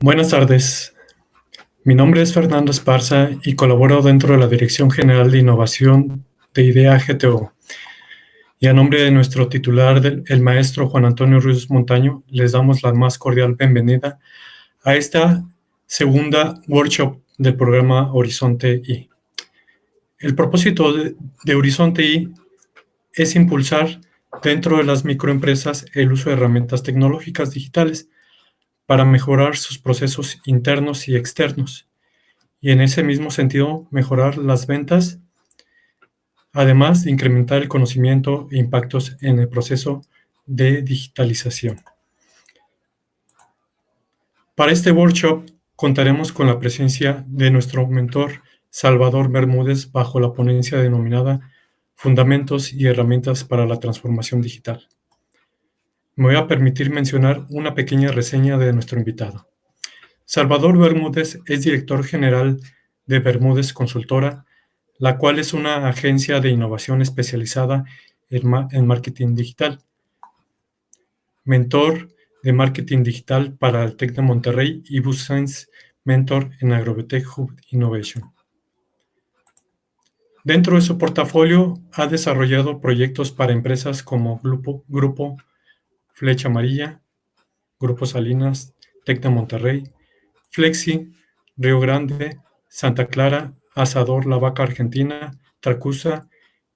Buenas tardes. Mi nombre es Fernando Esparza y colaboro dentro de la Dirección General de Innovación de IDEA GTO. Y a nombre de nuestro titular, el maestro Juan Antonio Ruiz Montaño, les damos la más cordial bienvenida a esta segunda workshop del programa Horizonte I. El propósito de Horizonte I es impulsar dentro de las microempresas el uso de herramientas tecnológicas digitales para mejorar sus procesos internos y externos, y en ese mismo sentido mejorar las ventas, además de incrementar el conocimiento e impactos en el proceso de digitalización. Para este workshop contaremos con la presencia de nuestro mentor Salvador Bermúdez bajo la ponencia denominada Fundamentos y herramientas para la transformación digital. Me voy a permitir mencionar una pequeña reseña de nuestro invitado. Salvador Bermúdez es director general de Bermúdez Consultora, la cual es una agencia de innovación especializada en marketing digital. Mentor de marketing digital para el TEC de Monterrey y BuzzScience Mentor en Agrobiotech Hub Innovation. Dentro de su portafolio ha desarrollado proyectos para empresas como Grupo Flecha Amarilla, Grupo Salinas, TEC de Monterrey, Flexi, Río Grande, Santa Clara, Asador La Vaca Argentina, Tracusa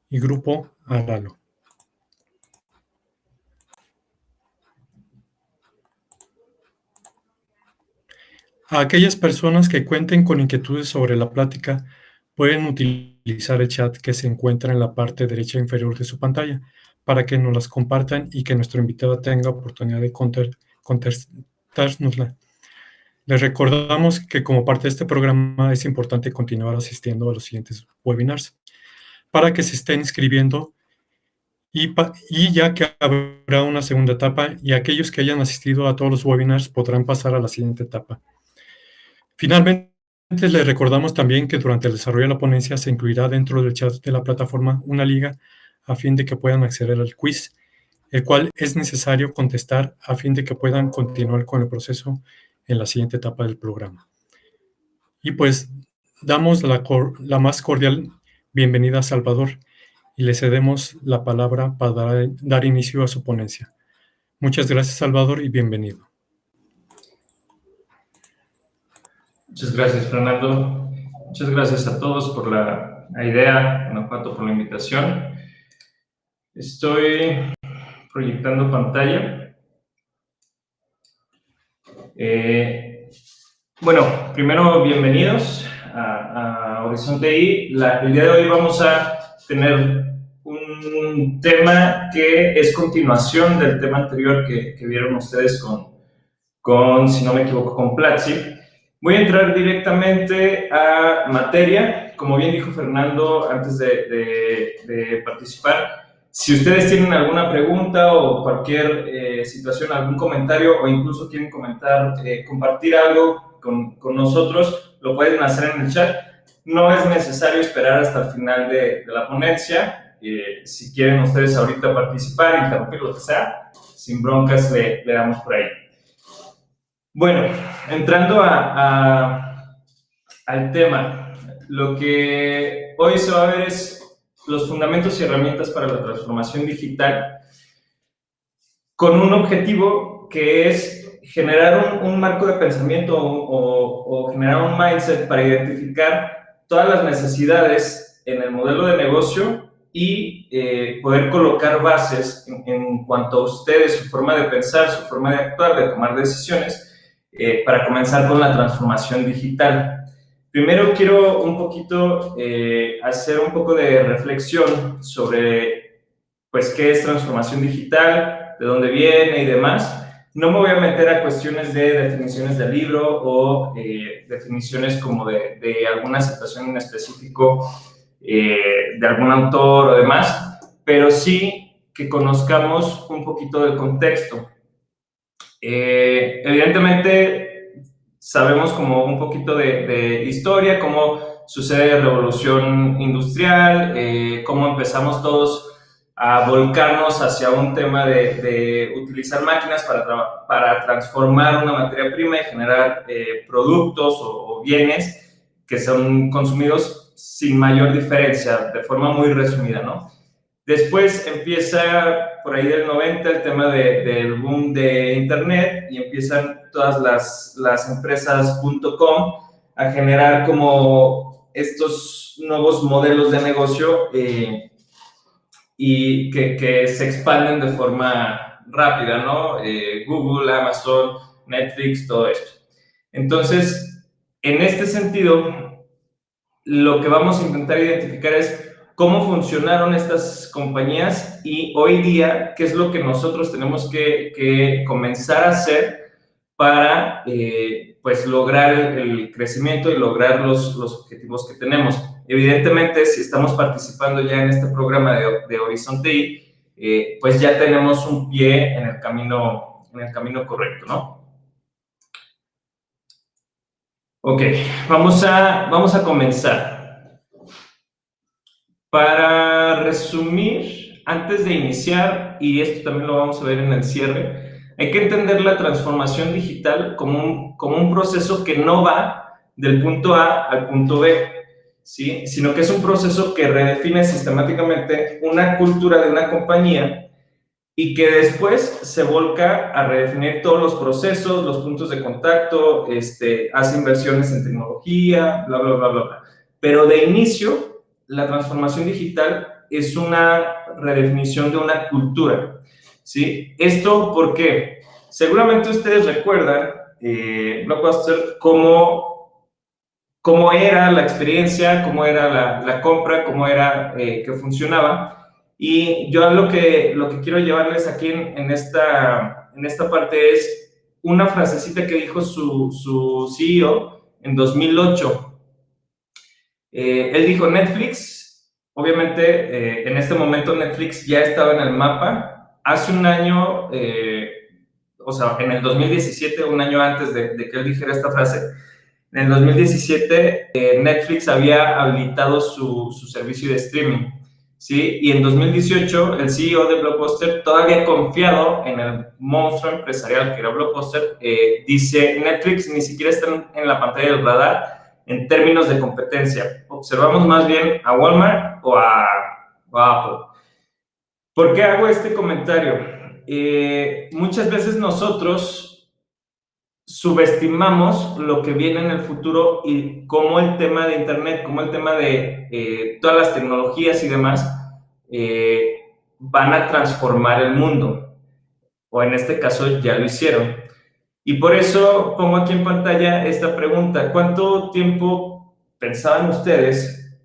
y Grupo Aralo. A aquellas personas que cuenten con inquietudes sobre la plática, pueden utilizar el chat que se encuentra en la parte derecha inferior de su pantalla para que nos las compartan y que nuestro invitado tenga oportunidad de contestárnosla. Les recordamos que como parte de este programa es importante continuar asistiendo a los siguientes webinars para que se estén inscribiendo y ya que habrá una segunda etapa y aquellos que hayan asistido a todos los webinars podrán pasar a la siguiente etapa. Finalmente, les recordamos también que durante el desarrollo de la ponencia se incluirá dentro del chat de la plataforma una liga a fin de que puedan acceder al quiz, el cual es necesario contestar a fin de que puedan continuar con el proceso en la siguiente etapa del programa. Y pues damos la más cordial bienvenida a Salvador y le cedemos la palabra para dar inicio a su ponencia. Muchas gracias, Salvador, y bienvenido. Muchas gracias, Fernando. Muchas gracias a todos por la idea, Guanajuato, por la invitación. Estoy proyectando pantalla. Bueno, primero, bienvenidos a Horizonte I. El día de hoy vamos a tener un tema que es continuación del tema anterior que vieron ustedes con, si no me equivoco, con Platzi. Voy a entrar directamente a materia. Como bien dijo Fernando antes de participar, si ustedes tienen alguna pregunta o cualquier situación, algún comentario o incluso quieren comentar, compartir algo con nosotros, lo pueden hacer en el chat. No es necesario esperar hasta el final de la ponencia. Si quieren ustedes ahorita participar, interrumpir, lo que sea, sin broncas le damos por ahí. Bueno, entrando al tema, lo que hoy se va a ver es los fundamentos y herramientas para la transformación digital con un objetivo que es generar un marco de pensamiento o generar un mindset para identificar todas las necesidades en el modelo de negocio y poder colocar bases en cuanto a ustedes, su forma de pensar, su forma de actuar, de tomar decisiones, para comenzar con la transformación digital. Primero quiero un poquito hacer un poco de reflexión sobre pues qué es transformación digital, de dónde viene y demás. No me voy a meter a cuestiones de definiciones del libro o definiciones como de alguna situación en específico de algún autor o demás, pero sí que conozcamos un poquito del contexto. Evidentemente sabemos como un poquito de historia, cómo sucede la revolución industrial, cómo empezamos todos a volcarnos hacia un tema de utilizar máquinas para transformar una materia prima y generar productos o bienes que son consumidos sin mayor diferencia, de forma muy resumida, ¿no? Después empieza por ahí del 90 el tema del boom de Internet y empiezan todas las empresas .com a generar como estos nuevos modelos de negocio y que se expanden de forma rápida, ¿no? Google, Amazon, Netflix, todo esto. Entonces, en este sentido, lo que vamos a intentar identificar es cómo funcionaron estas compañías y hoy día qué es lo que nosotros tenemos que comenzar a hacer para pues lograr el crecimiento y lograr los objetivos que tenemos. Evidentemente, si estamos participando ya en este programa de Horizonte I, pues ya tenemos un pie en el camino correcto, ¿no? Ok, vamos a comenzar. Para resumir, antes de iniciar, y esto también lo vamos a ver en el cierre, hay que entender la transformación digital como un proceso que no va del punto A al punto B, ¿sí? Sino que es un proceso que redefine sistemáticamente una cultura de una compañía y que después se volca a redefinir todos los procesos, los puntos de contacto, hace inversiones en tecnología, bla, bla, bla, bla, bla. Pero de inicio, la transformación digital es una redefinición de una cultura, ¿sí? ¿Esto por qué? Seguramente ustedes recuerdan, Blockbuster, cómo era la experiencia, cómo era la compra, cómo era que funcionaba. Y yo lo que quiero llevarles aquí en esta parte es una frasecita que dijo su CEO en 2008. Él dijo, Netflix, obviamente en este momento Netflix ya estaba en el mapa. Hace un año, o sea, en el 2017, un año antes de que él dijera esta frase, en el 2017 Netflix había habilitado su servicio de streaming, ¿sí? Y en 2018 el CEO de Blockbuster, todavía confiado en el monstruo empresarial que era Blockbuster, dice, Netflix ni siquiera está en la pantalla del radar en términos de competencia. Observamos más bien a Walmart o a Apple. ¿Por qué hago este comentario? Muchas veces nosotros subestimamos lo que viene en el futuro y cómo el tema de Internet, cómo el tema de todas las tecnologías y demás van a transformar el mundo, o en este caso ya lo hicieron. Y por eso pongo aquí en pantalla esta pregunta: ¿cuánto tiempo pensaban ustedes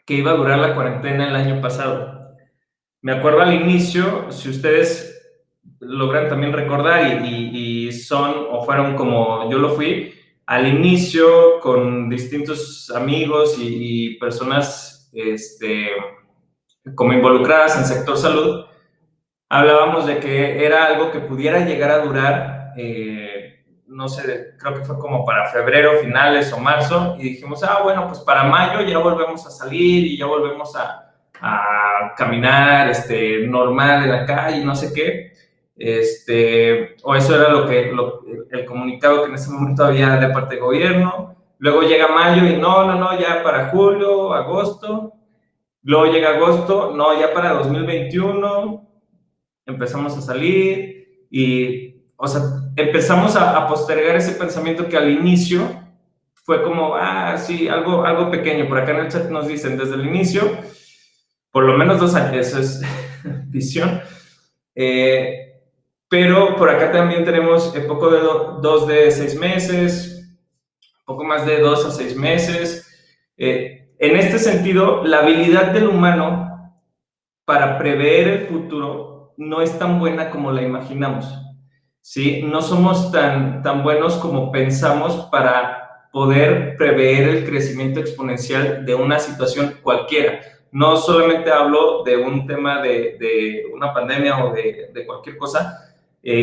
que iba a durar la cuarentena el año pasado? Me acuerdo al inicio, si ustedes logran también recordar y son o fueron como yo lo fui, al inicio con distintos amigos y personas como involucradas en sector salud, hablábamos de que era algo que pudiera llegar a durar, no sé, creo que fue como para febrero, finales o marzo, y dijimos, bueno, pues para mayo ya volvemos a salir y ya volvemos a caminar normal en la calle, no sé qué. O eso era el comunicado que en ese momento había de parte del gobierno. Luego llega mayo y no, ya para julio, agosto. Luego llega agosto, no, ya para 2021 empezamos a salir y, o sea, empezamos a postergar ese pensamiento que al inicio fue como, sí, algo pequeño. Por acá en el chat nos dicen, desde el inicio, por lo menos 2 años, eso es visión. Pero por acá también tenemos poco de 2 de 6 meses, poco más de 2 a 6 meses. En este sentido, la habilidad del humano para prever el futuro no es tan buena como la imaginamos, ¿sí? No somos tan buenos como pensamos para poder prever el crecimiento exponencial de una situación cualquiera. No solamente hablo de un tema de una pandemia o de cualquier cosa,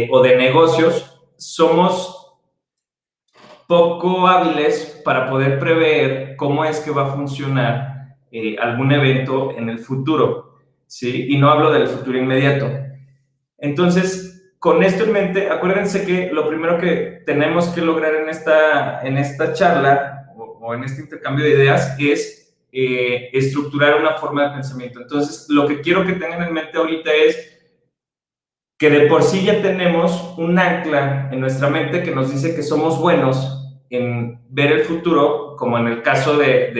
o de negocios. Somos poco hábiles para poder prever cómo es que va a funcionar algún evento en el futuro, ¿sí? Y no hablo del futuro inmediato. Entonces, con esto en mente, acuérdense que lo primero que tenemos que lograr en esta charla o en este intercambio de ideas es estructurar una forma de pensamiento. Entonces, lo que quiero que tengan en mente ahorita es que de por sí ya tenemos un ancla en nuestra mente que nos dice que somos buenos en ver el futuro, como en el caso del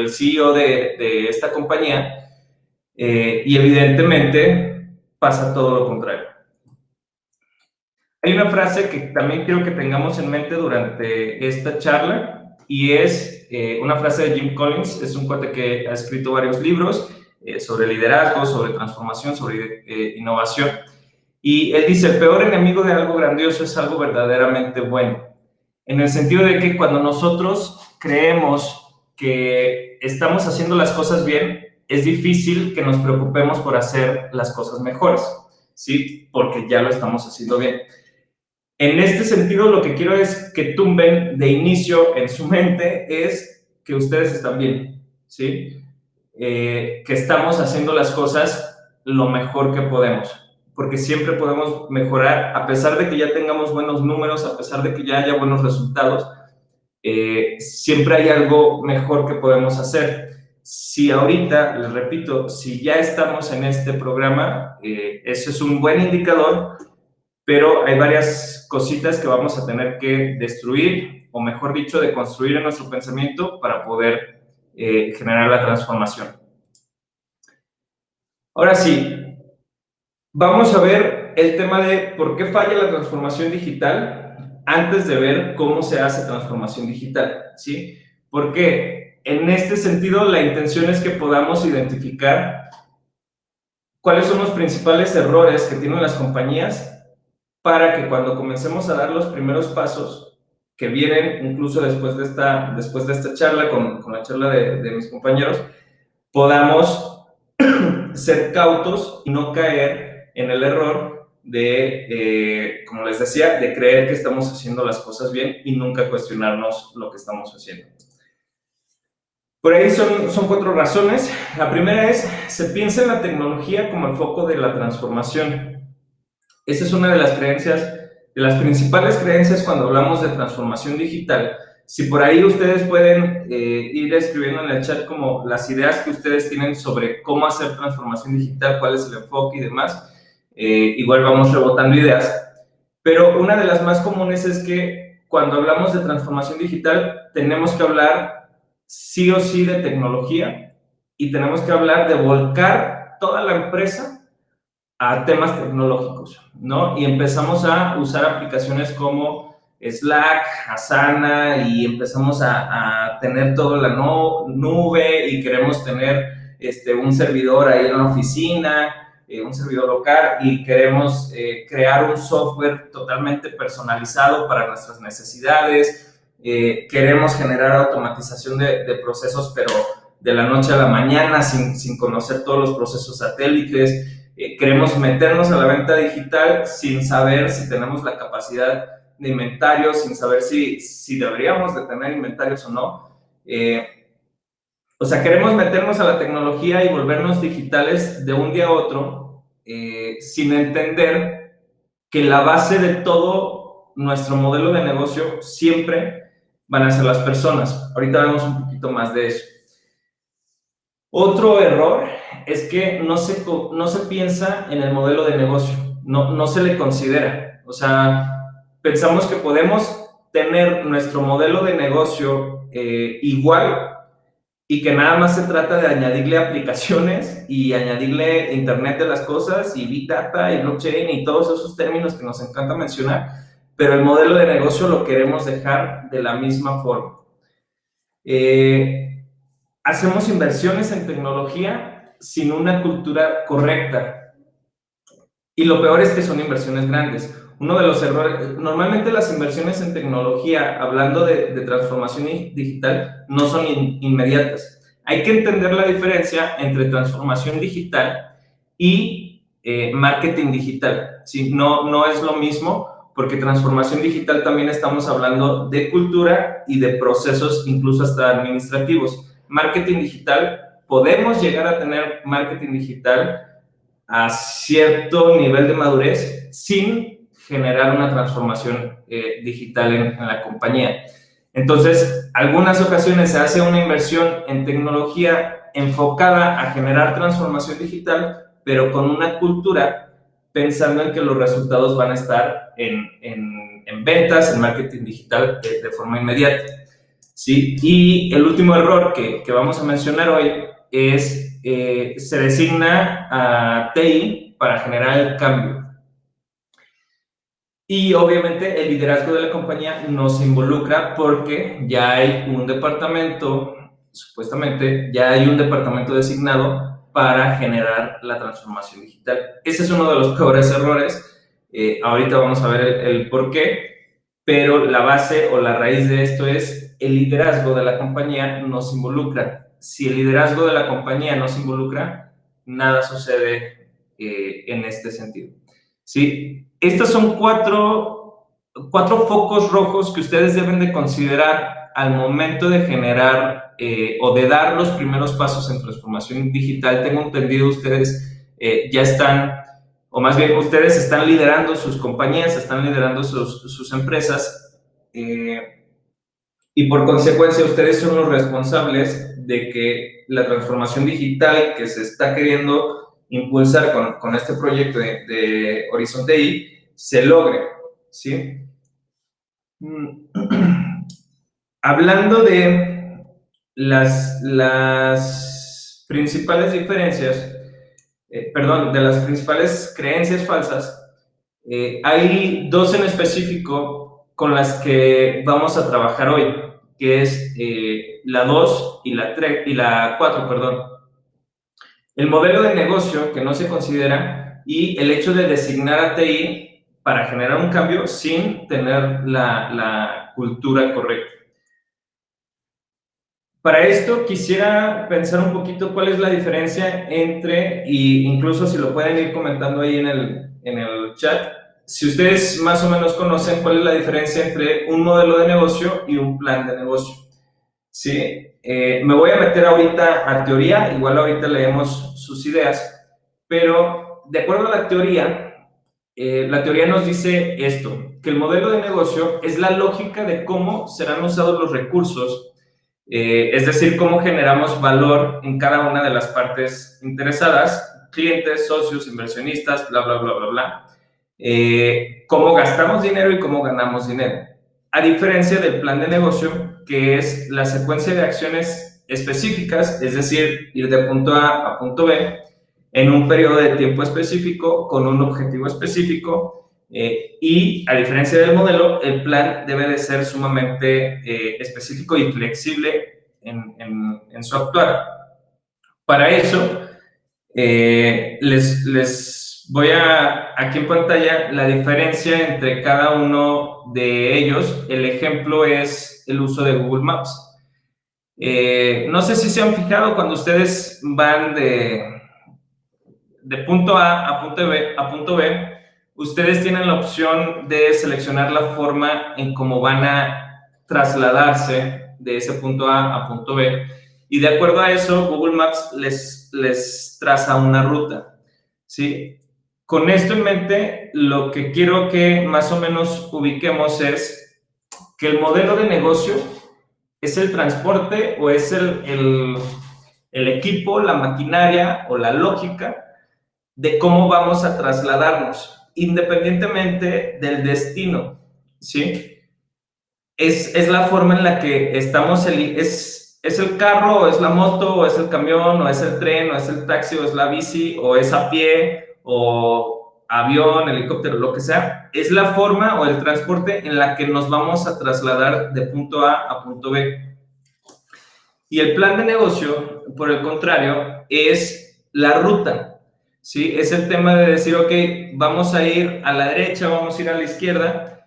CEO de esta compañía, y evidentemente pasa todo lo contrario. Hay una frase que también quiero que tengamos en mente durante esta charla, y es una frase de Jim Collins. Es un cuate que ha escrito varios libros sobre liderazgo, sobre transformación, sobre innovación. Y él dice: el peor enemigo de algo grandioso es algo verdaderamente bueno. En el sentido de que cuando nosotros creemos que estamos haciendo las cosas bien, es difícil que nos preocupemos por hacer las cosas mejores, ¿sí? Porque ya lo estamos haciendo bien. En este sentido, lo que quiero es que tumben de inicio en su mente es que ustedes están bien, ¿sí? Que estamos haciendo las cosas lo mejor que podemos, porque siempre podemos mejorar, a pesar de que ya tengamos buenos números, a pesar de que ya haya buenos resultados, siempre hay algo mejor que podemos hacer. Si ahorita, les repito, si ya estamos en este programa, eso es un buen indicador, pero hay varias cositas que vamos a tener que destruir, o mejor dicho, de construir en nuestro pensamiento para poder generar la transformación. Ahora sí, vamos a ver el tema de por qué falla la transformación digital antes de ver cómo se hace transformación digital, ¿sí? Porque en este sentido la intención es que podamos identificar cuáles son los principales errores que tienen las compañías para que cuando comencemos a dar los primeros pasos que vienen incluso después de esta charla, con la charla de mis compañeros, podamos ser cautos y no caer en el error de, como les decía, de creer que estamos haciendo las cosas bien y nunca cuestionarnos lo que estamos haciendo. Por ahí son 4 razones. La primera es: se piensa en la tecnología como el foco de la transformación. Esa es una de las creencias, de las principales creencias cuando hablamos de transformación digital. Si por ahí ustedes pueden ir escribiendo en el chat como las ideas que ustedes tienen sobre cómo hacer transformación digital, cuál es el enfoque y demás, igual vamos rebotando ideas. Pero una de las más comunes es que cuando hablamos de transformación digital tenemos que hablar sí o sí de tecnología y tenemos que hablar de volcar toda la empresa a temas tecnológicos, ¿no? Y empezamos a usar aplicaciones como Slack, Asana, y empezamos a tener toda la nube, y queremos tener un servidor ahí en la oficina, un servidor local, y queremos crear un software totalmente personalizado para nuestras necesidades. Queremos generar automatización de procesos, pero de la noche a la mañana, sin conocer todos los procesos satélites. Queremos meternos a la venta digital sin saber si tenemos la capacidad de inventario, sin saber si deberíamos de tener inventarios o no. O sea, queremos meternos a la tecnología y volvernos digitales de un día a otro, sin entender que la base de todo nuestro modelo de negocio siempre van a ser las personas. Ahorita vemos un poquito más de eso. Otro error es que no se piensa en el modelo de negocio, no se le considera. O sea, pensamos que podemos tener nuestro modelo de negocio igual, y que nada más se trata de añadirle aplicaciones y añadirle Internet de las cosas y Big Data y blockchain y todos esos términos que nos encanta mencionar, pero el modelo de negocio lo queremos dejar de la misma forma. Hacemos inversiones en tecnología sin una cultura correcta. Y lo peor es que son inversiones grandes. Uno de los errores, normalmente las inversiones en tecnología, hablando de transformación digital, no son inmediatas. Hay que entender la diferencia entre transformación digital y marketing digital, ¿sí? No es lo mismo, porque transformación digital también estamos hablando de cultura y de procesos incluso hasta administrativos. Marketing digital podemos llegar a tener marketing digital a cierto nivel de madurez sin generar una transformación digital en la compañía. Entonces, algunas ocasiones se hace una inversión en tecnología enfocada a generar transformación digital, pero con una cultura pensando en que los resultados van a estar en ventas, en marketing digital de forma inmediata. ¿Sí? Y el último error que vamos a mencionar hoy es, se designa a TI para generar el cambio. Y obviamente el liderazgo de la compañía no se involucra porque ya hay un departamento, supuestamente, ya hay un departamento designado para generar la transformación digital. Ese es uno de los peores errores. Ahorita vamos a ver el por qué, pero la base o la raíz de esto es el liderazgo de la compañía no se involucra. Si el liderazgo de la compañía no se involucra, nada sucede en este sentido. ¿Sí? Estos son cuatro focos rojos que ustedes deben de considerar al momento de generar o de dar los primeros pasos en transformación digital. Tengo entendido ustedes ya están, o más bien ustedes están liderando sus compañías, están liderando sus empresas y por consecuencia ustedes son los responsables de que la transformación digital que se está queriendo impulsar con este proyecto de Horizonte I se logre, ¿sí? Hablando de las principales diferencias, de las principales creencias falsas, hay dos en específico con las que vamos a trabajar hoy, que es la 2 y la 4, perdón. El modelo de negocio que no se considera y el hecho de designar a TI para generar un cambio sin tener la cultura correcta. Para esto quisiera pensar un poquito cuál es la diferencia entre, y incluso si lo pueden ir comentando ahí en el chat, si ustedes más o menos conocen cuál es la diferencia entre un modelo de negocio y un plan de negocio. ¿Sí? Me voy a meter ahorita a teoría, igual ahorita leemos sus ideas, pero de acuerdo a la teoría nos dice esto, que el modelo de negocio es la lógica de cómo serán usados los recursos, es decir, cómo generamos valor en cada una de las partes interesadas, clientes, socios, inversionistas, bla, bla, bla, bla, bla, cómo gastamos dinero y cómo ganamos dinero. A diferencia del plan de negocio, que es la secuencia de acciones específicas, es decir, ir de punto A a punto B en un periodo de tiempo específico, con un objetivo específico, y a diferencia del modelo, el plan debe de ser sumamente específico y flexible en su actuar. Para eso, les voy aquí en pantalla la diferencia entre cada uno de ellos. El ejemplo es el uso de Google Maps. No sé si se han fijado cuando ustedes van de punto A a punto B, ustedes tienen la opción de seleccionar la forma en cómo van a trasladarse de ese punto A punto B. Y de acuerdo a eso, Google Maps les traza una ruta, ¿sí? Con esto en mente, lo que quiero que más o menos ubiquemos es que el modelo de negocio es el transporte o es el equipo, la maquinaria o la lógica de cómo vamos a trasladarnos, independientemente del destino, ¿sí? Es la forma en la que estamos, es el carro, o es la moto, o es el camión, o es el tren, o es el taxi, o es la bici, o es a pie, o avión, helicóptero, lo que sea. Es la forma o el transporte en la que nos vamos a trasladar de punto A a punto B. Y el plan de negocio, por el contrario, es la ruta, ¿sí? Es el tema de decir, ok, vamos a ir a la derecha, vamos a ir a la izquierda,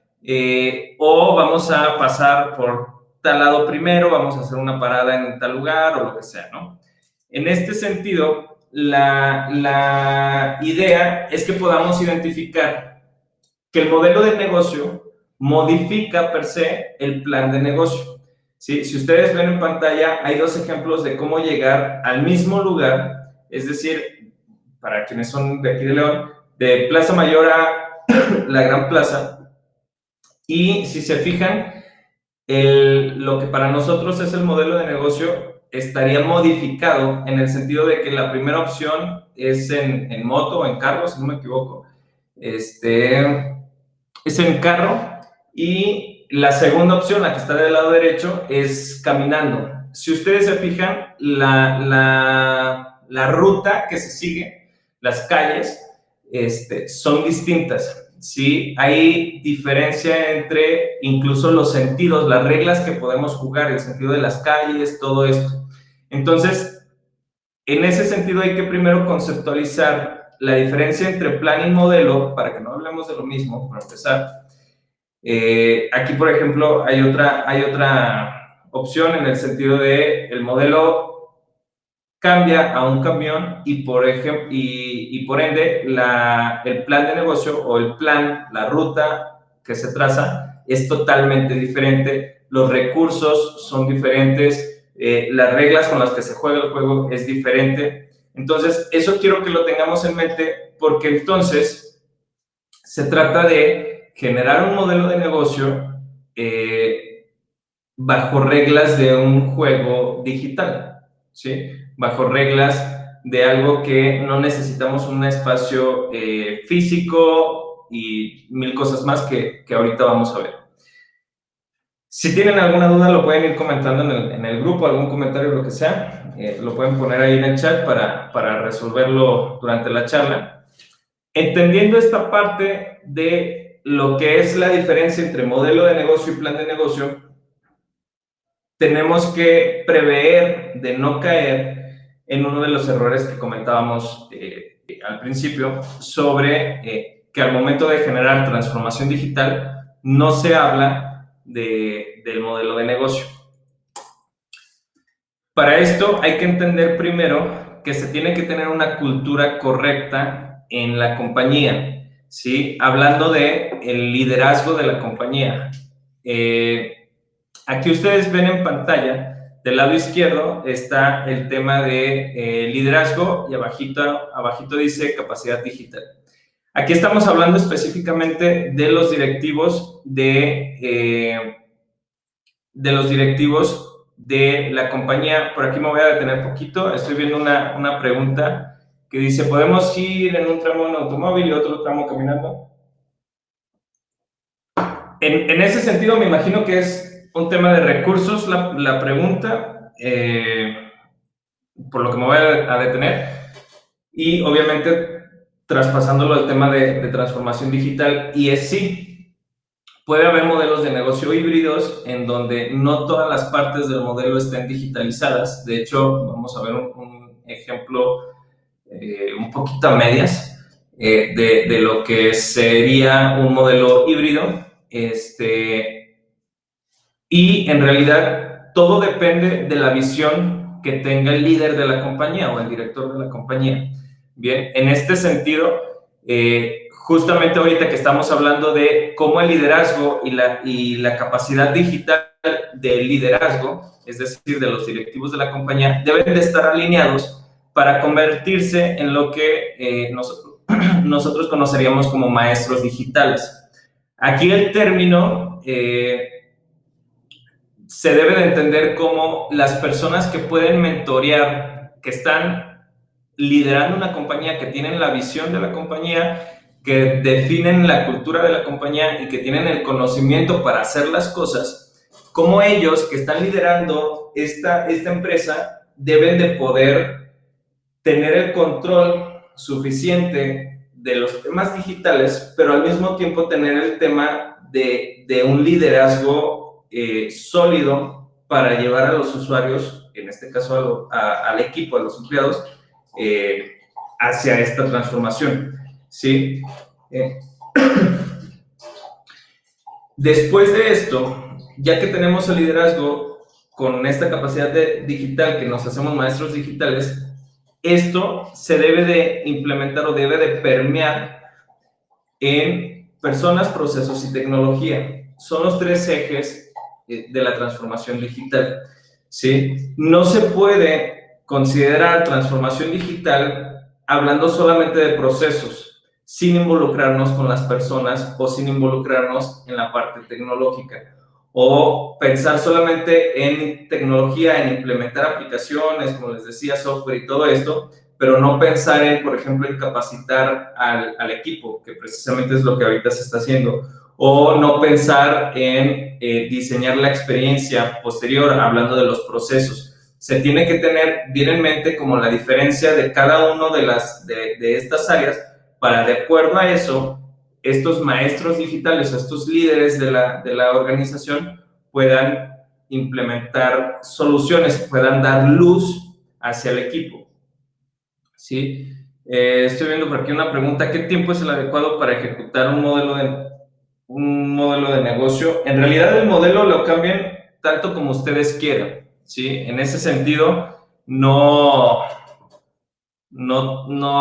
o vamos a pasar por tal lado primero, vamos a hacer una parada en tal lugar o lo que sea, ¿no? En este sentido, la idea es que podamos identificar que el modelo de negocio modifica per se el plan de negocio, ¿sí? Si ustedes ven en pantalla, hay dos ejemplos de cómo llegar al mismo lugar, es decir, para quienes son de aquí de León, de Plaza Mayor a la Gran Plaza. Y si se fijan, lo que para nosotros es el modelo de negocio estaría modificado en el sentido de que la primera opción es en moto o en carro, si no me equivoco. Es en carro, y la segunda opción, la que está del lado derecho, es caminando. Si ustedes se fijan, la ruta que se sigue, las calles, son distintas. ¿Sí? Hay diferencia entre incluso los sentidos, las reglas que podemos jugar, el sentido de las calles, todo esto. Entonces, en ese sentido hay que primero conceptualizar la diferencia entre plan y modelo, para que no hablemos de lo mismo, para empezar. Aquí, por ejemplo, hay otra opción en el sentido de el modelo cambia a un camión y por ende el plan de negocio o el plan, la ruta que se traza es totalmente diferente, los recursos son diferentes, las reglas con las que se juega el juego es diferente. Entonces, eso quiero que lo tengamos en mente, porque entonces se trata de generar un modelo de negocio bajo reglas de un juego digital, ¿sí? Bajo reglas de algo que no necesitamos un espacio físico y mil cosas más que ahorita vamos a ver. Si tienen alguna duda, lo pueden ir comentando en el grupo, algún comentario, lo que sea. Lo pueden poner ahí en el chat para resolverlo durante la charla. Entendiendo esta parte de lo que es la diferencia entre modelo de negocio y plan de negocio, tenemos que prever de no caer en uno de los errores que comentábamos al principio sobre que al momento de generar transformación digital no se habla del modelo de negocio. Para esto hay que entender primero que se tiene que tener una cultura correcta en la compañía, ¿sí? Hablando de el liderazgo de la compañía. Aquí ustedes ven en pantalla, del lado izquierdo está el tema de liderazgo y abajito dice capacidad digital. Aquí estamos hablando específicamente de los directivos de la compañía. Por aquí me voy a detener poquito. Estoy viendo una pregunta que dice, ¿podemos ir en un tramo en automóvil y otro tramo caminando? En ese sentido, me imagino que es un tema de recursos la pregunta, por lo que me voy a detener. Y obviamente traspasándolo al tema de transformación digital, y es sí, puede haber modelos de negocio híbridos en donde no todas las partes del modelo estén digitalizadas. De hecho, vamos a ver un ejemplo un poquito a medias de lo que sería un modelo híbrido. Y en realidad todo depende de la visión que tenga el líder de la compañía o el director de la compañía. Bien, en este sentido, justamente ahorita que estamos hablando de cómo el liderazgo y la capacidad digital del liderazgo, es decir, de los directivos de la compañía, deben de estar alineados para convertirse en lo que nosotros conoceríamos como maestros digitales. Aquí el término se debe de entender como las personas que pueden mentorear, que están liderando una compañía, que tienen la visión de la compañía, que definen la cultura de la compañía y que tienen el conocimiento para hacer las cosas, como ellos que están liderando esta empresa deben de poder tener el control suficiente de los temas digitales, pero al mismo tiempo tener el tema de un liderazgo sólido para llevar a los usuarios, en este caso al equipo, a los empleados, hacia esta transformación, ¿sí? Después de esto, ya que tenemos el liderazgo con esta capacidad digital, que nos hacemos maestros digitales, esto se debe de implementar o debe de permear en personas, procesos y tecnología. Son los tres ejes de la transformación digital, ¿sí? No se puede considerar transformación digital hablando solamente de procesos, sin involucrarnos con las personas o sin involucrarnos en la parte tecnológica. O pensar solamente en tecnología, en implementar aplicaciones, como les decía, software y todo esto, pero no pensar en, por ejemplo, en capacitar al equipo, que precisamente es lo que ahorita se está haciendo, o no pensar en diseñar la experiencia posterior, hablando de los procesos. Se tiene que tener bien en mente como la diferencia de cada uno de estas áreas para, de acuerdo a eso, estos maestros digitales, estos líderes de la organización puedan implementar soluciones, puedan dar luz hacia el equipo. ¿Sí? Estoy viendo por aquí una pregunta: ¿qué tiempo es el adecuado para ejecutar un modelo de negocio? En realidad el modelo lo cambian tanto como ustedes quieran, ¿sí? En ese sentido, no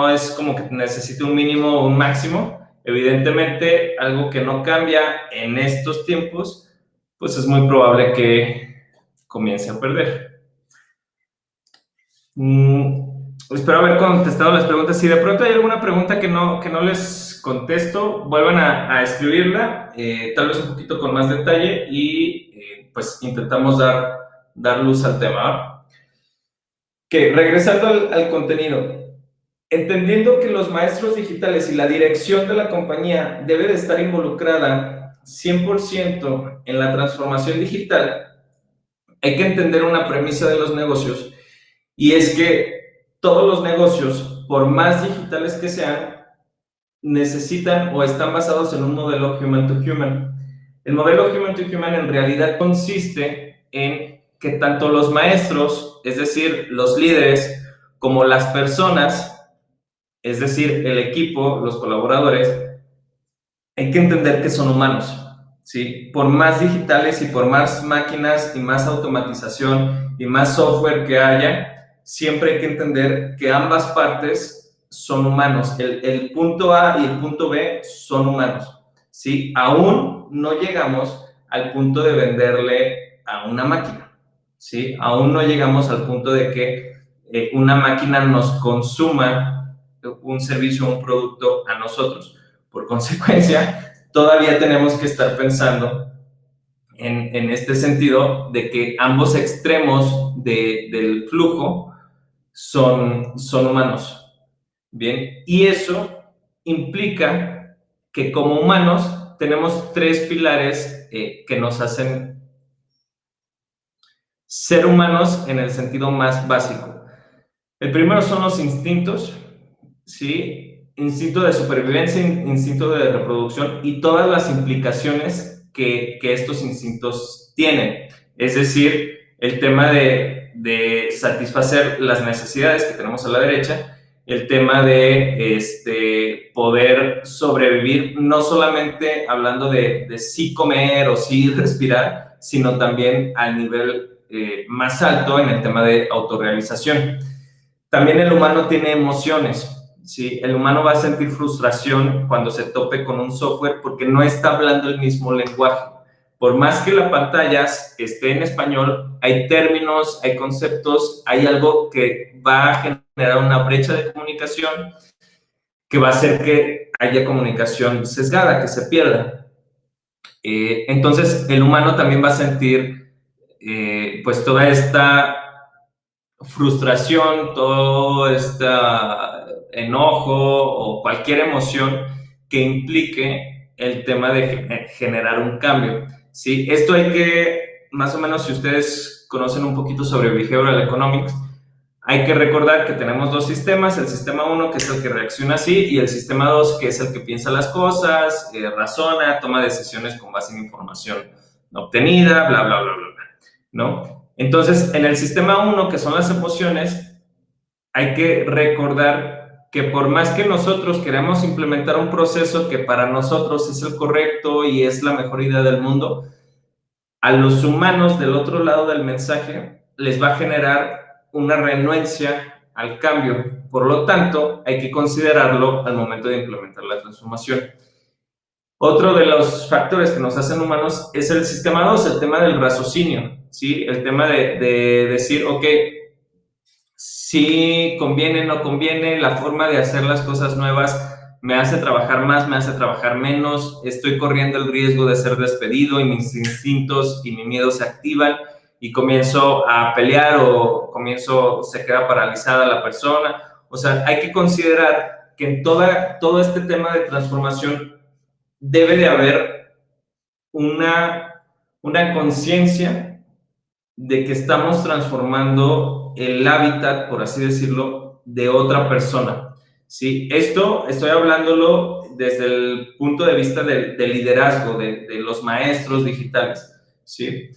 es como que necesite un mínimo o un máximo. Evidentemente, algo que no cambia en estos tiempos, pues es muy probable que comience a perder. Espero haber contestado las preguntas. Si de pronto hay alguna pregunta que no les contesto, vuelvan a escribirla, tal vez un poquito con más detalle, y pues intentamos dar luz al tema. Regresando al contenido. Entendiendo que los maestros digitales y la dirección de la compañía debe de estar involucrada 100% en la transformación digital, hay que entender una premisa de los negocios, y es que todos los negocios, por más digitales que sean, necesitan o están basados en un modelo human to human. El modelo human to human en realidad consiste en que tanto los maestros, es decir, los líderes, como las personas, es decir, el equipo, los colaboradores, hay que entender que son humanos, ¿sí? Por más digitales y por más máquinas y más automatización y más software que haya, siempre hay que entender que ambas partes son humanos. El punto A y el punto B son humanos, ¿sí? Aún no llegamos al punto de venderle a una máquina, ¿sí? Aún no llegamos al punto de que una máquina nos consuma un servicio o un producto a nosotros. Por consecuencia, todavía tenemos que estar pensando en este sentido de que ambos extremos del flujo son humanos. Bien, y eso implica que como humanos tenemos tres pilares que nos hacen ser humanos en el sentido más básico. El primero son los instintos, ¿sí? Instinto de supervivencia, instinto de reproducción y todas las implicaciones que estos instintos tienen. Es decir, el tema de satisfacer las necesidades que tenemos a la derecha, el tema de poder sobrevivir, no solamente hablando de sí comer o sí respirar, sino también al nivel más alto en el tema de autorrealización. También el humano tiene emociones, ¿sí? El humano va a sentir frustración cuando se tope con un software porque no está hablando el mismo lenguaje. Por más que la pantalla esté en español, hay términos, hay conceptos, hay algo que va a generar una brecha de comunicación que va a hacer que haya comunicación sesgada, que se pierda. Entonces, el humano también va a sentir pues toda esta frustración, todo este enojo o cualquier emoción que implique el tema de generar un cambio, ¿sí? Esto hay que, más o menos, si ustedes conocen un poquito sobre Behavioral Economics, hay que recordar que tenemos dos sistemas: el sistema 1, que es el que reacciona así, y el sistema 2, que es el que piensa las cosas, razona, toma decisiones con base en información obtenida, bla, bla, bla, bla, bla, ¿no? Entonces, en el sistema 1, que son las emociones, hay que recordar que por más que nosotros queramos implementar un proceso que para nosotros es el correcto y es la mejor idea del mundo, a los humanos del otro lado del mensaje les va a generar una renuencia al cambio. Por lo tanto, hay que considerarlo al momento de implementar la transformación. Otro de los factores que nos hacen humanos es el sistema 2, el tema del raciocinio, ¿sí? El tema de decir, ok, si conviene, no conviene, la forma de hacer las cosas nuevas me hace trabajar más, me hace trabajar menos, estoy corriendo el riesgo de ser despedido y mis instintos y mi miedo se activan y comienzo a pelear o se queda paralizada la persona. O sea, hay que considerar que en todo este tema de transformación debe de haber una conciencia de que estamos transformando el hábitat, por así decirlo, de otra persona. ¿Sí? Esto estoy hablándolo desde el punto de vista del liderazgo, de los maestros digitales. ¿Sí?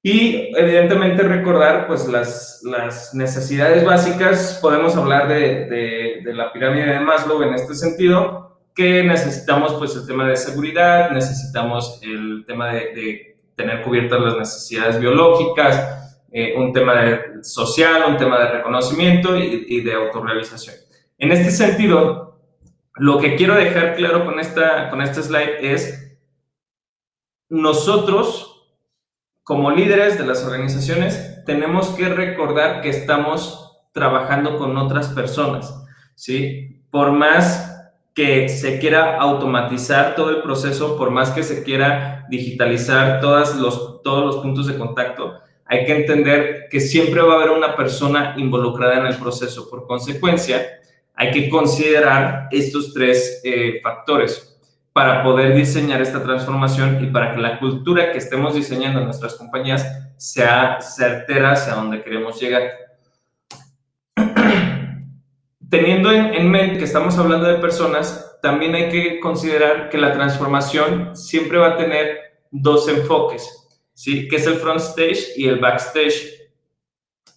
Y evidentemente recordar pues las necesidades básicas. Podemos hablar de la pirámide de Maslow en este sentido, que necesitamos pues el tema de seguridad, necesitamos el tema de tener cubiertas las necesidades biológicas, un tema social, un tema de reconocimiento y de autorrealización. En este sentido, lo que quiero dejar claro con este slide es nosotros, como líderes de las organizaciones, tenemos que recordar que estamos trabajando con otras personas, ¿sí? Por más que se quiera automatizar todo el proceso, por más que se quiera digitalizar todos los puntos de contacto, hay que entender que siempre va a haber una persona involucrada en el proceso. Por consecuencia, hay que considerar estos tres factores para poder diseñar esta transformación y para que la cultura que estemos diseñando en nuestras compañías sea certera hacia donde queremos llegar. Teniendo en mente que estamos hablando de personas, también hay que considerar que la transformación siempre va a tener dos enfoques, ¿sí? Que es el front stage y el backstage.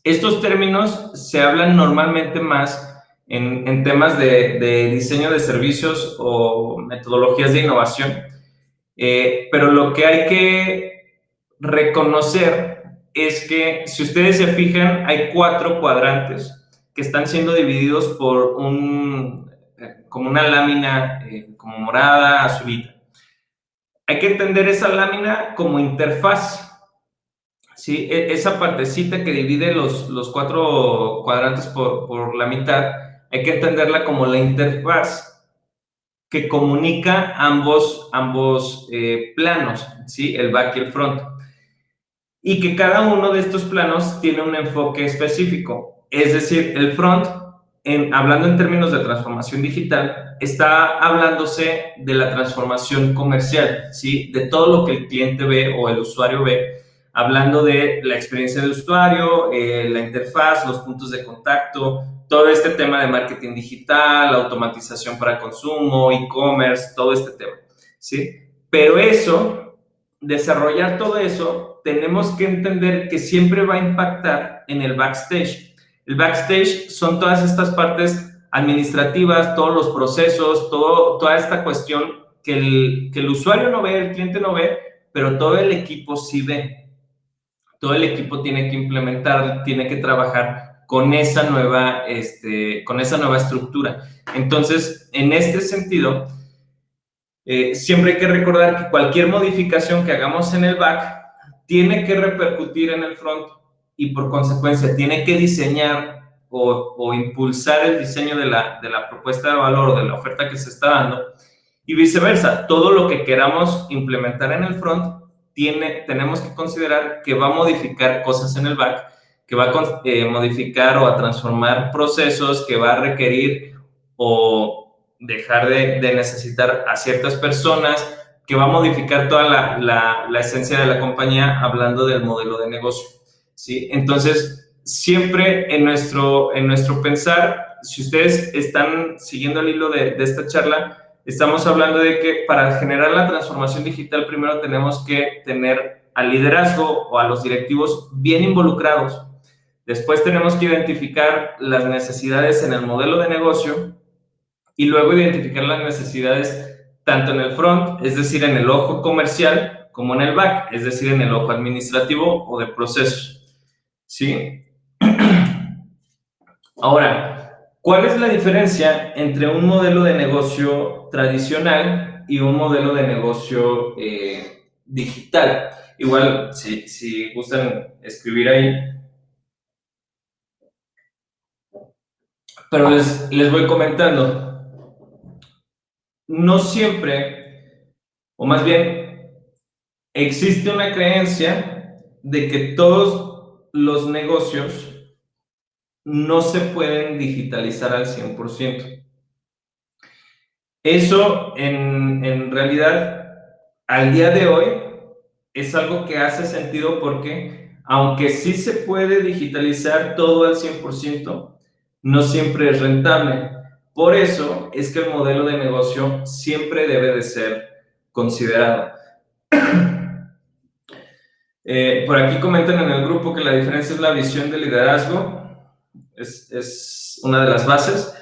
Estos términos se hablan normalmente más en temas de diseño de servicios o metodologías de innovación, pero lo que hay que reconocer es que, si ustedes se fijan, hay 4 cuadrantes que están siendo divididos por como una lámina como morada, azulita. Hay que entender esa lámina como interfaz. Sí, esa partecita que divide los 4 cuadrantes por la mitad, hay que entenderla como la interfaz que comunica ambos planos, ¿sí? El back y el front. Y que cada uno de estos planos tiene un enfoque específico. Es decir, el front, hablando en términos de transformación digital, está hablándose de la transformación comercial, ¿sí? De todo lo que el cliente ve o el usuario ve, hablando de la experiencia de usuario, la interfaz, los puntos de contacto, todo este tema de marketing digital, automatización para consumo, e-commerce, todo este tema, ¿sí? Pero desarrollar todo eso, tenemos que entender que siempre va a impactar en el backstage. El backstage son todas estas partes administrativas, todos los procesos, toda esta cuestión que el usuario no ve, el cliente no ve, pero todo el equipo sí ve. Todo el equipo tiene que implementar, tiene que trabajar con esa nueva estructura. Entonces, en este sentido, siempre hay que recordar que cualquier modificación que hagamos en el back tiene que repercutir en el front y, por consecuencia, tiene que diseñar o impulsar el diseño de la propuesta de valor o de la oferta que se está dando, y viceversa. Todo lo que queramos implementar en el front tenemos que considerar que va a modificar cosas en el back, que va a modificar o a transformar procesos, que va a requerir o dejar de necesitar a ciertas personas, que va a modificar toda la esencia de la compañía, hablando del modelo de negocio, ¿sí? Entonces, siempre en nuestro pensar, si ustedes están siguiendo el hilo de esta charla, estamos hablando de que para generar la transformación digital, primero tenemos que tener al liderazgo o a los directivos bien involucrados. Después tenemos que identificar las necesidades en el modelo de negocio y luego identificar las necesidades tanto en el front, es decir, en el ojo comercial, como en el back, es decir, en el ojo administrativo o de procesos, ¿sí? Ahora, ¿cuál es la diferencia entre un modelo de negocio tradicional y un modelo de negocio digital. Igual, si gustan escribir ahí. Pero les voy comentando. No siempre, o más bien, existe una creencia de que todos los negocios no se pueden digitalizar al 100%. Eso, en realidad, al día de hoy, es algo que hace sentido porque, aunque sí se puede digitalizar todo al 100%, no siempre es rentable. Por eso es que el modelo de negocio siempre debe de ser considerado. Por aquí comentan en el grupo que la diferencia es la visión de liderazgo. Es una de las bases.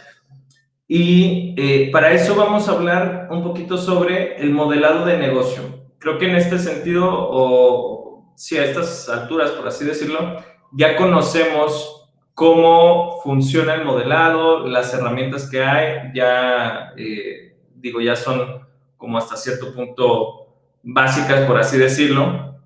Y para eso vamos a hablar un poquito sobre el modelado de negocio. Creo que en este sentido, o sí, a estas alturas, por así decirlo, ya conocemos cómo funciona el modelado, las herramientas que hay, ya, ya son como hasta cierto punto básicas, por así decirlo.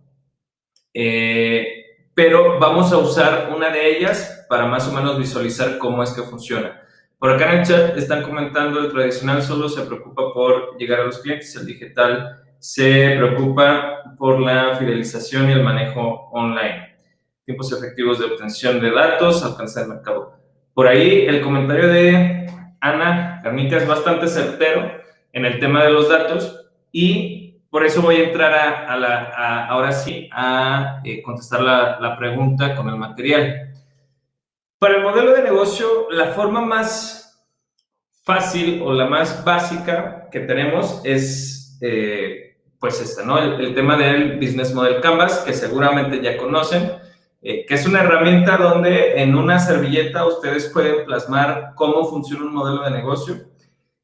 Pero vamos a usar una de ellas para más o menos visualizar cómo es que funciona. Por acá en el chat están comentando: el tradicional solo se preocupa por llegar a los clientes, el digital se preocupa por la fidelización y el manejo online. Tiempos efectivos de obtención de datos, alcanzar el mercado. Por ahí el comentario de Ana Carmita es bastante certero en el tema de los datos, y por eso voy a entrar ahora sí a contestar la pregunta con el material. Para el modelo de negocio, la forma más fácil o la más básica que tenemos es pues esta, ¿no? El tema del Business Model Canvas, que seguramente ya conocen, que es una herramienta donde en una servilleta ustedes pueden plasmar cómo funciona un modelo de negocio.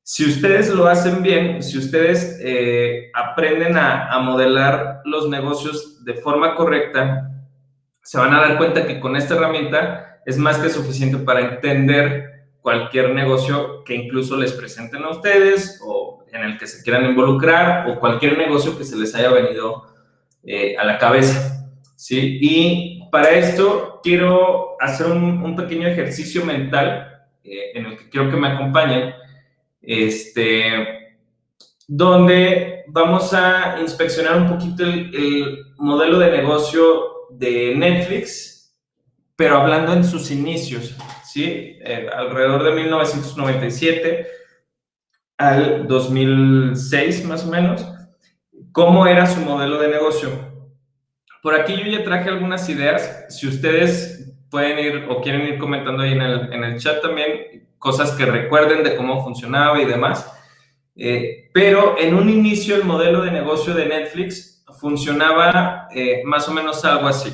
Si ustedes lo hacen bien, si ustedes aprenden a modelar los negocios de forma correcta, se van a dar cuenta que con esta herramienta es más que suficiente para entender cualquier negocio que incluso les presenten a ustedes o en el que se quieran involucrar, o cualquier negocio que se les haya venido a la cabeza, ¿sí? Y para esto quiero hacer un pequeño ejercicio mental en el que quiero que me acompañen, donde vamos a inspeccionar un poquito el modelo de negocio de Netflix, pero hablando en sus inicios, ¿sí? Alrededor de 1997 al 2006, más o menos, cómo era su modelo de negocio. Por aquí yo ya traje algunas ideas. Si ustedes pueden ir o quieren ir comentando ahí en el chat también cosas que recuerden de cómo funcionaba y demás. Pero en un inicio el modelo de negocio de Netflix funcionaba más o menos algo así.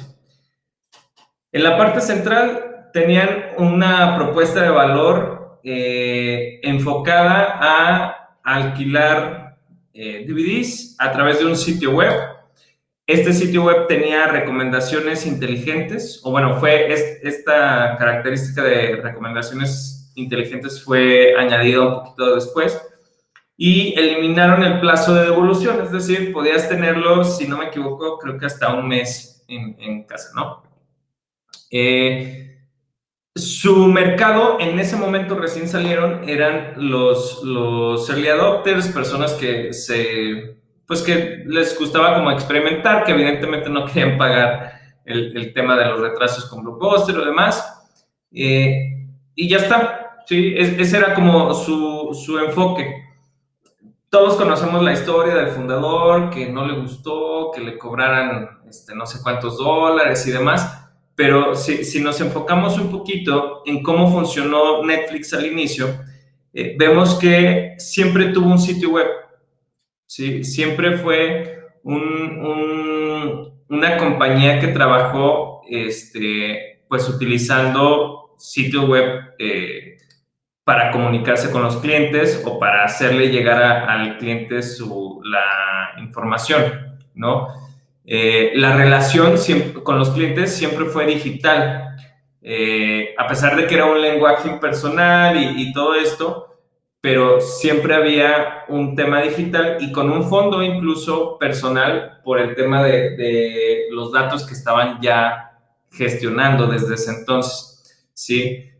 En la parte central tenían una propuesta de valor enfocada a alquilar DVDs a través de un sitio web. Este sitio web tenía recomendaciones inteligentes, o bueno, esta característica de recomendaciones inteligentes fue añadida un poquito después, y eliminaron el plazo de devolución, es decir, podías tenerlo, si no me equivoco, creo que hasta un mes en casa, ¿no? Su mercado en ese momento recién salieron, eran los early adopters, personas que que les gustaba como experimentar, que evidentemente no querían pagar el tema de los retrasos con Blockbuster o demás, y ya está, ¿sí? Ese era como su enfoque. Todos conocemos la historia del fundador, que no le gustó, que le cobraran no sé cuántos dólares y demás. Pero si nos enfocamos un poquito en cómo funcionó Netflix al inicio, vemos que siempre tuvo un sitio web, ¿sí? Siempre fue una compañía que trabajó pues utilizando sitio web para comunicarse con los clientes o para hacerle llegar al cliente la información, ¿no? La relación con los clientes siempre fue digital. A pesar de que era un lenguaje impersonal y todo esto, pero siempre había un tema digital y con un fondo incluso personal por el tema de los datos que estaban ya gestionando desde ese entonces, ¿sí?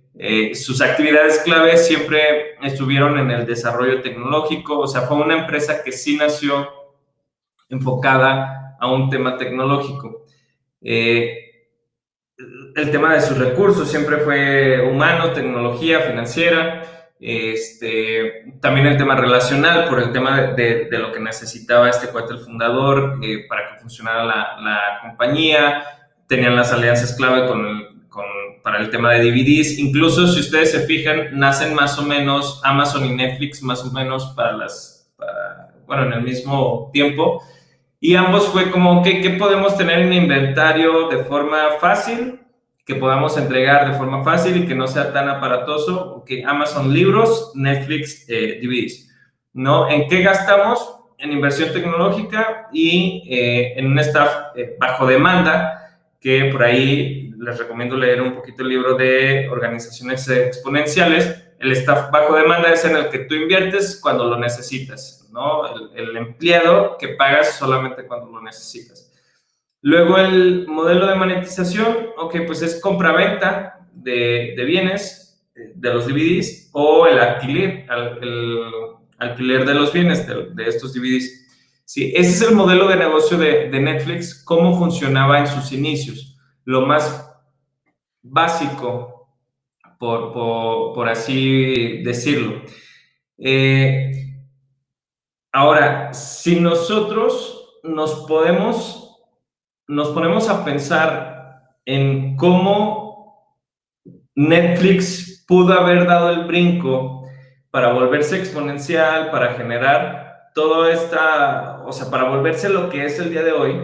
Sus actividades clave siempre estuvieron en el desarrollo tecnológico, o sea, fue una empresa que sí nació enfocada a un tema tecnológico. El tema de sus recursos siempre fue humano, tecnología, financiera, también el tema relacional, por el tema de lo que necesitaba este cuate, el fundador, para que funcionara la compañía. Tenían las alianzas clave para el tema de DVDs. Incluso, si ustedes se fijan, nacen más o menos Amazon y Netflix, más o menos bueno, en el mismo tiempo. Y ambos fue como, ¿qué podemos tener en inventario de forma fácil? Que podamos entregar de forma fácil y que no sea tan aparatoso. Que Amazon libros, Netflix DVDs. ¿No? ¿En qué gastamos? En inversión tecnológica y en un staff bajo demanda, que por ahí les recomiendo leer un poquito el libro de Organizaciones Exponenciales. El staff bajo demanda es en el que tú inviertes cuando lo necesitas, ¿no? El empleado que pagas solamente cuando lo necesitas. Luego el modelo de monetización, ok, pues es compra-venta de bienes, de los DVDs, o el alquiler de los bienes de estos DVDs. Sí, ese es el modelo de negocio de Netflix, cómo funcionaba en sus inicios. Lo más básico, por así decirlo. Ahora, si nosotros nos ponemos a pensar en cómo Netflix pudo haber dado el brinco para volverse exponencial, para generar toda esta, o sea, para volverse lo que es el día de hoy,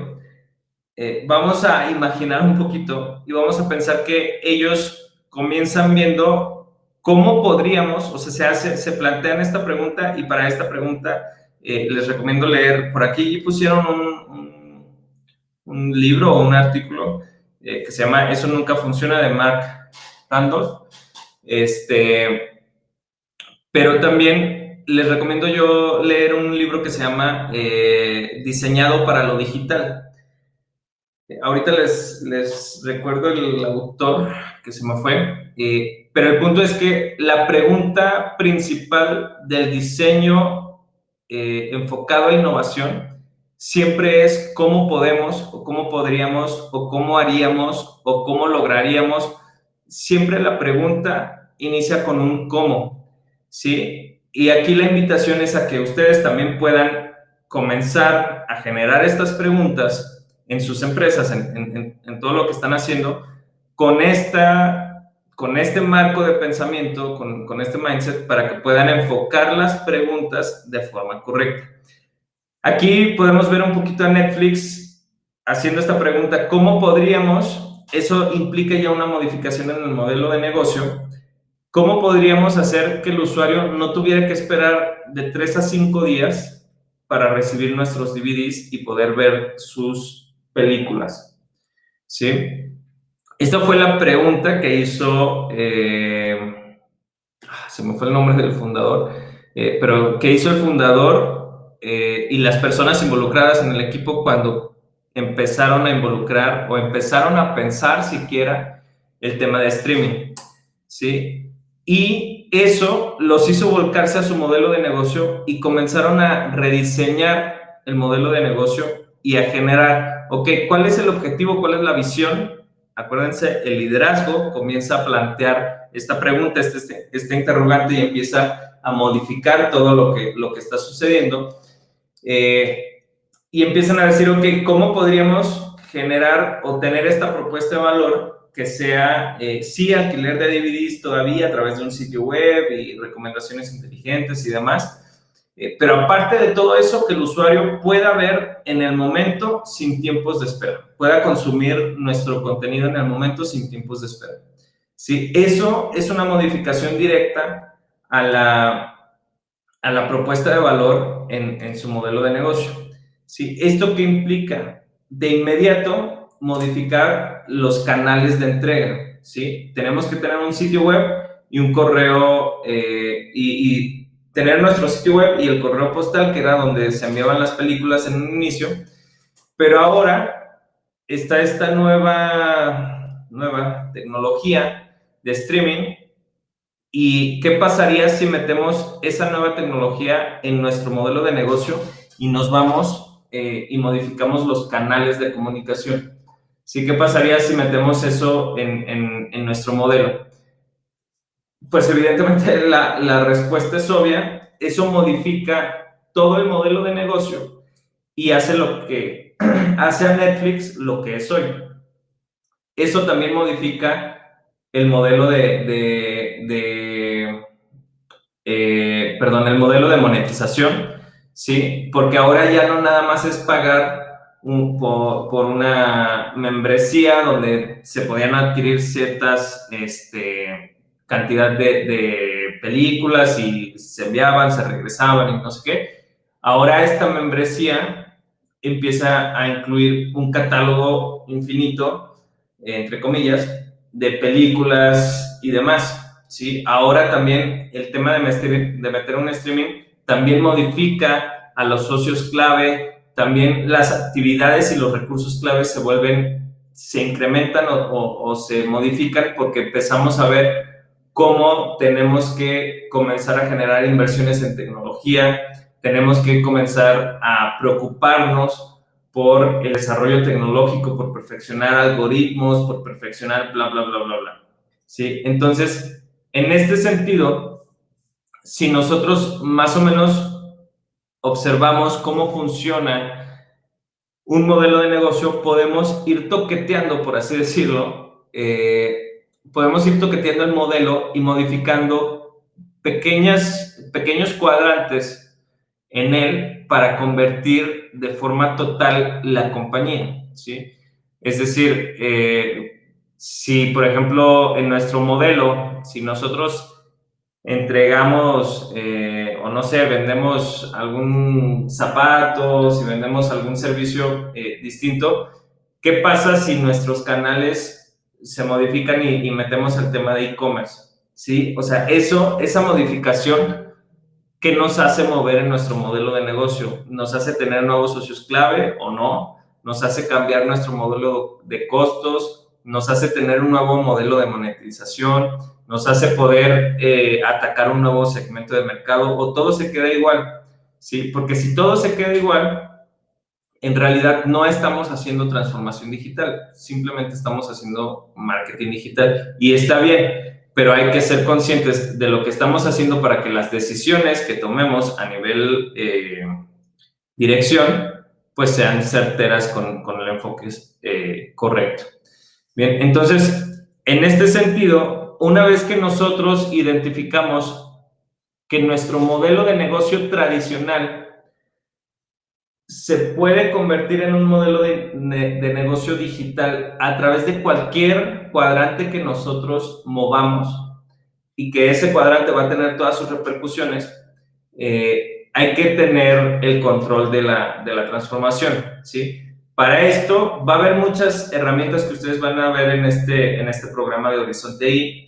vamos a imaginar un poquito y vamos a pensar que ellos comienzan viendo cómo podríamos, o sea, se plantean esta pregunta, y para esta pregunta les recomiendo leer, por aquí pusieron un libro o un artículo que se llama Eso nunca funciona, de Mark Randolph. Pero también les recomiendo yo leer un libro que se llama Diseñado para lo Digital. Ahorita les recuerdo el autor, que se me fue, pero el punto es que la pregunta principal del diseño enfocado a innovación siempre es cómo podemos, o cómo podríamos, o cómo haríamos, o cómo lograríamos. Siempre la pregunta inicia con un cómo, ¿sí? Y aquí la invitación es a que ustedes también puedan comenzar a generar estas preguntas en sus empresas, en todo lo que están haciendo, con este marco de pensamiento, con este mindset, para que puedan enfocar las preguntas de forma correcta. Aquí podemos ver un poquito a Netflix haciendo esta pregunta, ¿cómo podríamos? Eso implica ya una modificación en el modelo de negocio. ¿Cómo podríamos hacer que el usuario no tuviera que esperar de 3 a 5 días para recibir nuestros DVDs y poder ver sus películas? ¿Sí? Esta fue la pregunta que hizo, se me fue el nombre del fundador, pero que hizo el fundador y las personas involucradas en el equipo cuando empezaron a involucrar o empezaron a pensar siquiera el tema de streaming, ¿sí? Y eso los hizo volcarse a su modelo de negocio y comenzaron a rediseñar el modelo de negocio y a generar, ok, ¿cuál es el objetivo? ¿Cuál es la visión? Acuérdense, el liderazgo comienza a plantear esta pregunta, este interrogante, y empieza a modificar todo lo que está sucediendo. Y empiezan a decir, ok, ¿cómo podríamos generar o tener esta propuesta de valor que sea, sí, alquiler de DVDs todavía a través de un sitio web y recomendaciones inteligentes y demás? Pero aparte de todo eso, que el usuario pueda ver en el momento sin tiempos de espera, pueda consumir nuestro contenido en el momento sin tiempos de espera. ¿Sí? Eso es una modificación directa a la propuesta de valor en su modelo de negocio. ¿Sí? ¿Esto qué implica? De inmediato, modificar los canales de entrega. ¿Sí? Tenemos que tener un sitio web y un correo y tener nuestro sitio web y el correo postal, que era donde se enviaban las películas en un inicio, pero ahora está esta nueva tecnología de streaming. ¿Y qué pasaría si metemos esa nueva tecnología en nuestro modelo de negocio y nos vamos y modificamos los canales de comunicación? ¿Sí? ¿Qué pasaría si metemos eso en nuestro modelo? Pues evidentemente la respuesta es obvia. Eso modifica todo el modelo de negocio y hace lo que hace a Netflix lo que es hoy. Eso también modifica el modelo el modelo de monetización, ¿sí? Porque ahora ya no nada más es pagar por una membresía donde se podían adquirir ciertas cantidad de películas y se enviaban, se regresaban y no sé qué. Ahora esta membresía empieza a incluir un catálogo infinito, entre comillas, de películas y demás. ¿Sí? Ahora también el tema de meter un streaming también modifica a los socios clave, también las actividades y los recursos clave se incrementan o se modifican porque empezamos a ver cómo tenemos que comenzar a generar inversiones en tecnología, tenemos que comenzar a preocuparnos por el desarrollo tecnológico, por perfeccionar algoritmos, por perfeccionar bla, bla, bla, bla, bla. ¿Sí? Entonces, en este sentido, si nosotros más o menos observamos cómo funciona un modelo de negocio, podemos ir toqueteando, por así decirlo, podemos ir toqueteando el modelo y modificando pequeños cuadrantes en él para convertir de forma total la compañía, ¿sí? Es decir, si por ejemplo en nuestro modelo, si nosotros entregamos o no sé, vendemos algún zapato, si vendemos algún servicio distinto, ¿qué pasa si nuestros canales se modifican y metemos el tema de e-commerce? ¿Sí? O sea, esa modificación, ¿qué nos hace mover en nuestro modelo de negocio? ¿Nos hace tener nuevos socios clave o no? ¿Nos hace cambiar nuestro modelo de costos? ¿Nos hace tener un nuevo modelo de monetización? ¿Nos hace poder atacar un nuevo segmento de mercado? ¿O todo se queda igual? ¿Sí? Porque si todo se queda igual, en realidad no estamos haciendo transformación digital, simplemente estamos haciendo marketing digital y está bien, pero hay que ser conscientes de lo que estamos haciendo para que las decisiones que tomemos a nivel dirección pues sean certeras con el enfoque correcto. Bien, entonces, en este sentido, una vez que nosotros identificamos que nuestro modelo de negocio tradicional se puede convertir en un modelo de negocio digital a través de cualquier cuadrante que nosotros movamos y que ese cuadrante va a tener todas sus repercusiones, hay que tener el control de la transformación, ¿sí? Para esto va a haber muchas herramientas que ustedes van a ver en este programa de Horizonte I,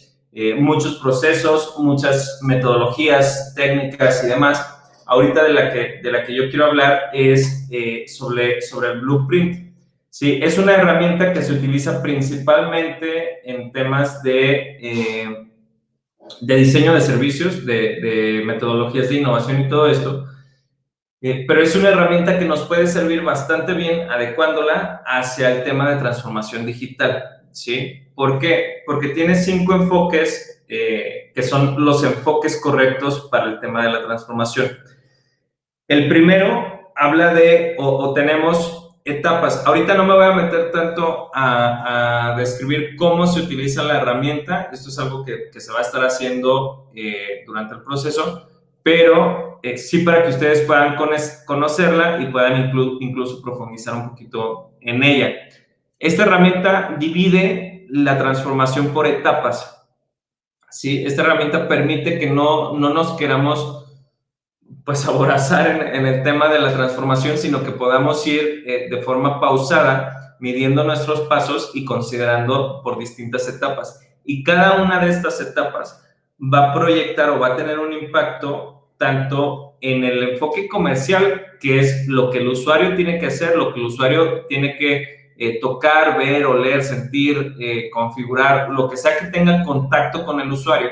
muchos procesos, muchas metodologías, técnicas y demás. Ahorita de la que yo quiero hablar es sobre el Blueprint. ¿Sí? Es una herramienta que se utiliza principalmente en temas de diseño de servicios, de metodologías de innovación y todo esto, pero es una herramienta que nos puede servir bastante bien adecuándola hacia el tema de transformación digital, ¿sí? ¿Por qué? Porque tiene 5 enfoques que son los enfoques correctos para el tema de la transformación. El primero habla o tenemos etapas. Ahorita no me voy a meter tanto a describir cómo se utiliza la herramienta. Esto es algo que se va a estar haciendo durante el proceso, pero sí para que ustedes puedan conocerla y puedan incluso profundizar un poquito en ella. Esta herramienta divide la transformación por etapas. ¿Sí? Esta herramienta permite que no nos queramos pues aborazar en el tema de la transformación, sino que podamos ir de forma pausada, midiendo nuestros pasos y considerando por distintas etapas. Y cada una de estas etapas va a proyectar o va a tener un impacto tanto en el enfoque comercial, que es lo que el usuario tiene que hacer, lo que el usuario tiene que tocar, ver, oler, sentir, configurar, lo que sea que tenga contacto con el usuario.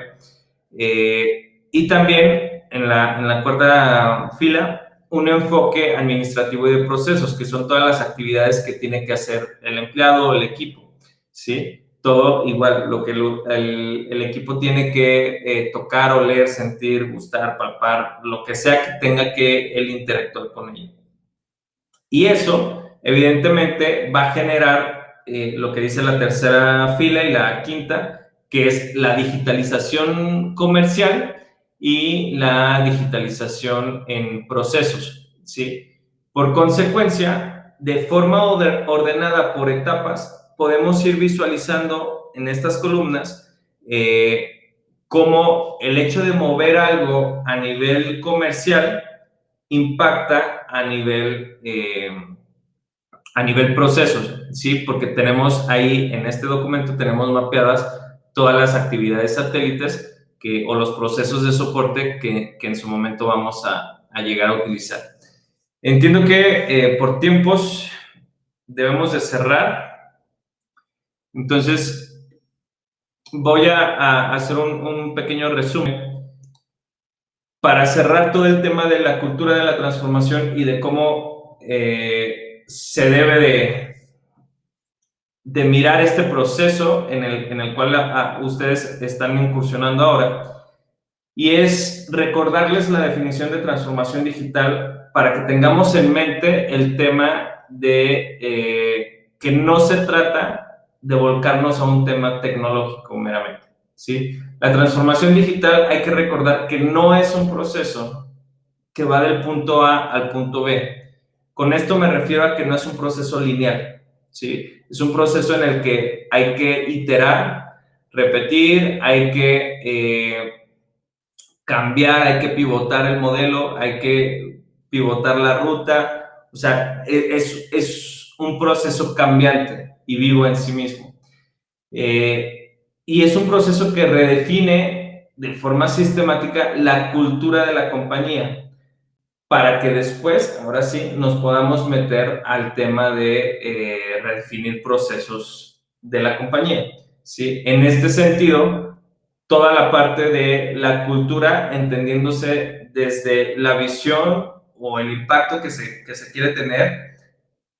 Y también en la cuarta fila, un enfoque administrativo y de procesos, que son todas las actividades que tiene que hacer el empleado o el equipo, ¿sí? Todo igual, lo que el equipo tiene que tocar, oler, sentir, gustar, palpar, lo que sea que tenga que él interactuar con ella. Y eso, evidentemente, va a generar lo que dice la tercera fila y la quinta, que es la digitalización comercial y la digitalización en procesos, ¿sí? Por consecuencia, de forma ordenada por etapas, podemos ir visualizando en estas columnas cómo el hecho de mover algo a nivel comercial impacta a nivel procesos, ¿sí? Porque tenemos ahí, en este documento, tenemos mapeadas todas las actividades satélites o los procesos de soporte que en su momento vamos a llegar a utilizar. Entiendo que por tiempos debemos de cerrar. Entonces, voy a hacer un pequeño resumen para cerrar todo el tema de la cultura de la transformación y de cómo se debe de mirar este proceso en el cual ustedes están incursionando ahora, y es recordarles la definición de transformación digital para que tengamos en mente el tema de que no se trata de volcarnos a un tema tecnológico meramente, ¿sí? La transformación digital, hay que recordar que no es un proceso que va del punto A al punto B. Con esto me refiero a que no es un proceso lineal, ¿sí? Es un proceso en el que hay que iterar, repetir, hay que cambiar, hay que pivotar el modelo, hay que pivotar la ruta. O sea, es un proceso cambiante y vivo en sí mismo. Y es un proceso que redefine de forma sistemática la cultura de la compañía, para que después, ahora sí, nos podamos meter al tema de redefinir procesos de la compañía, ¿sí? En este sentido, toda la parte de la cultura, entendiéndose desde la visión o el impacto que se quiere tener,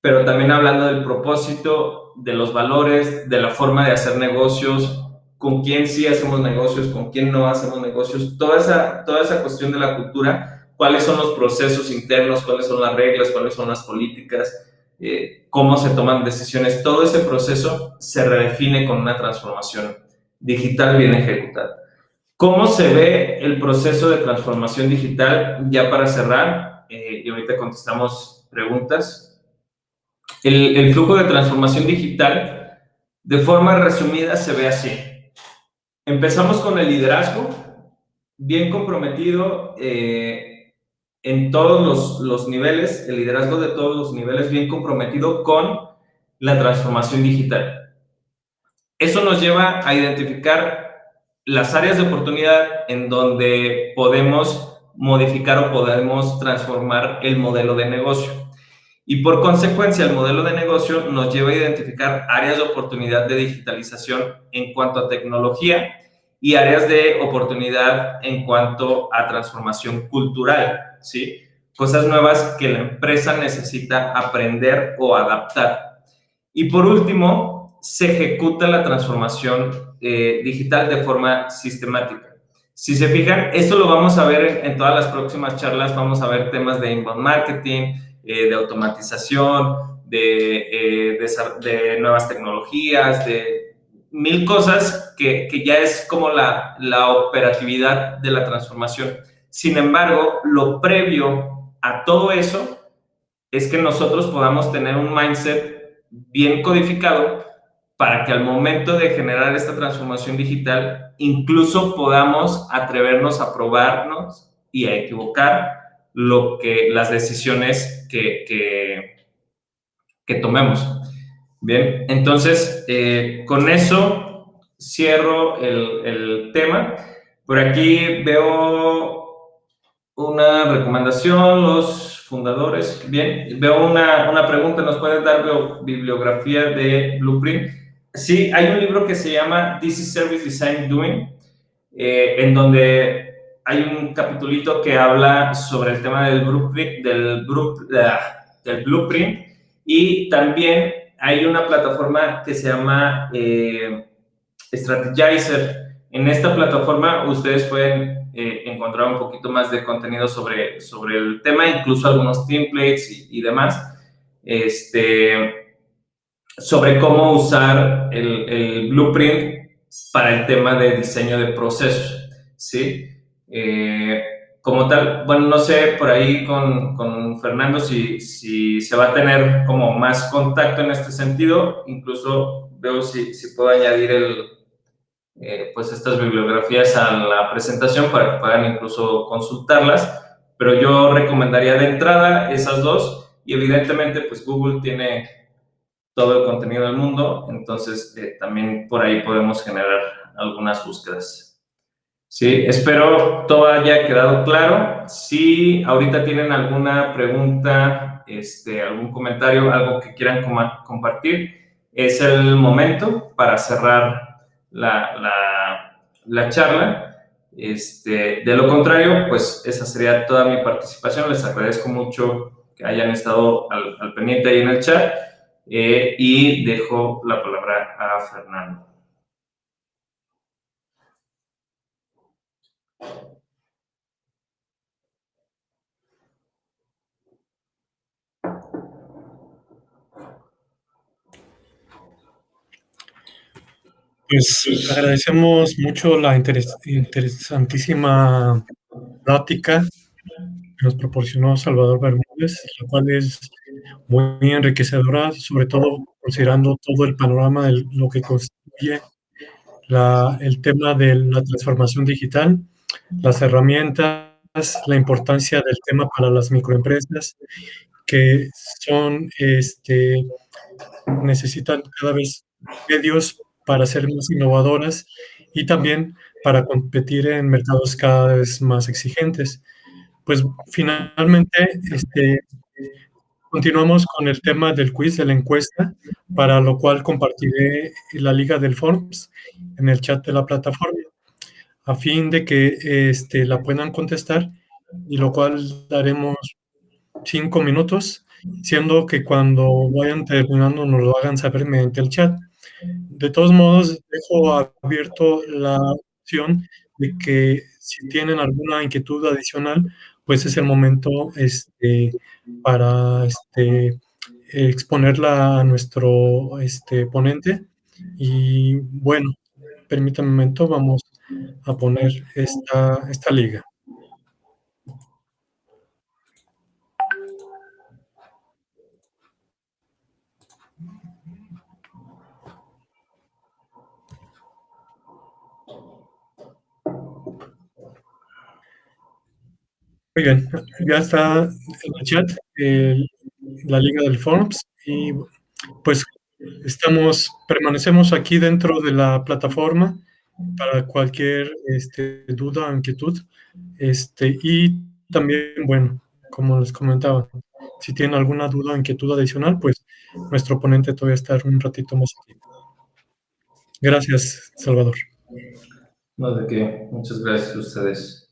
pero también hablando del propósito, de los valores, de la forma de hacer negocios, con quién sí hacemos negocios, con quién no hacemos negocios, toda esa cuestión de la cultura, cuáles son los procesos internos, cuáles son las reglas, cuáles son las políticas, cómo se toman decisiones, todo ese proceso se redefine con una transformación digital bien ejecutada. ¿Cómo se ve el proceso de transformación digital? Ya para cerrar, y ahorita contestamos preguntas. El flujo de transformación digital, de forma resumida, se ve así. Empezamos con el liderazgo, bien comprometido en todos los niveles, el liderazgo de todos los niveles, bien comprometido con la transformación digital. Eso nos lleva a identificar las áreas de oportunidad en donde podemos modificar o podemos transformar el modelo de negocio. Y por consecuencia, el modelo de negocio nos lleva a identificar áreas de oportunidad de digitalización en cuanto a tecnología y áreas de oportunidad en cuanto a transformación cultural, ¿sí? Cosas nuevas que la empresa necesita aprender o adaptar. Y por último, se ejecuta la transformación digital de forma sistemática. Si se fijan, esto lo vamos a ver en todas las próximas charlas. Vamos a ver temas de inbound marketing, de automatización, de nuevas tecnologías, de mil cosas que ya es como la operatividad de la transformación. Sin embargo, lo previo a todo eso es que nosotros podamos tener un mindset bien codificado para que al momento de generar esta transformación digital incluso podamos atrevernos a probarnos y a equivocar las decisiones que tomemos. Bien, entonces con eso cierro el tema. Por aquí veo una recomendación, los fundadores. Bien, veo una pregunta, ¿nos puedes dar bibliografía de Blueprint? Sí, hay un libro que se llama This is Service Design Doing, en donde hay un capitulito que habla sobre el tema del blueprint, del blueprint, y también hay una plataforma que se llama Strategizer. En esta plataforma ustedes pueden encontrar un poquito más de contenido sobre el tema, incluso algunos templates y demás, sobre cómo usar el blueprint para el tema de diseño de procesos, ¿sí? Como tal, bueno, no sé por ahí con Fernando si se va a tener como más contacto en este sentido, incluso veo si puedo añadir pues estas bibliografías a la presentación para que puedan incluso consultarlas, pero yo recomendaría de entrada esas dos y evidentemente pues Google tiene todo el contenido del mundo, entonces también por ahí podemos generar algunas búsquedas. Sí, espero todo haya quedado claro. Si ahorita tienen alguna pregunta, algún comentario, algo que quieran compartir, es el momento para cerrar la charla. De lo contrario, pues esa sería toda mi participación. Les agradezco mucho que hayan estado al pendiente ahí en el chat y dejo la palabra a Fernando. Pues agradecemos mucho la interesantísima plática que nos proporcionó Salvador Bermúdez, la cual es muy enriquecedora, sobre todo considerando todo el panorama de lo que constituye el tema de la transformación digital, las herramientas, la importancia del tema para las microempresas que necesitan cada vez medios para ser más innovadoras y también para competir en mercados cada vez más exigentes. Pues finalmente, continuamos con el tema del quiz, de la encuesta, para lo cual compartiré la liga del Forms en el chat de la plataforma, a fin de que la puedan contestar, y lo cual daremos 5 minutos, siendo que cuando vayan terminando nos lo hagan saber mediante el chat. De todos modos, dejo abierto la opción de que si tienen alguna inquietud adicional, pues es el momento para exponerla a nuestro ponente. Y bueno, permítanme un momento, vamos a poner esta liga. Muy bien, ya está en el chat la liga del Forms y pues permanecemos aquí dentro de la plataforma para cualquier duda o inquietud. Y también, bueno, como les comentaba, si tienen alguna duda o inquietud adicional, pues nuestro ponente todavía está un ratito más aquí. Gracias, Salvador. No, de qué. Muchas gracias a ustedes.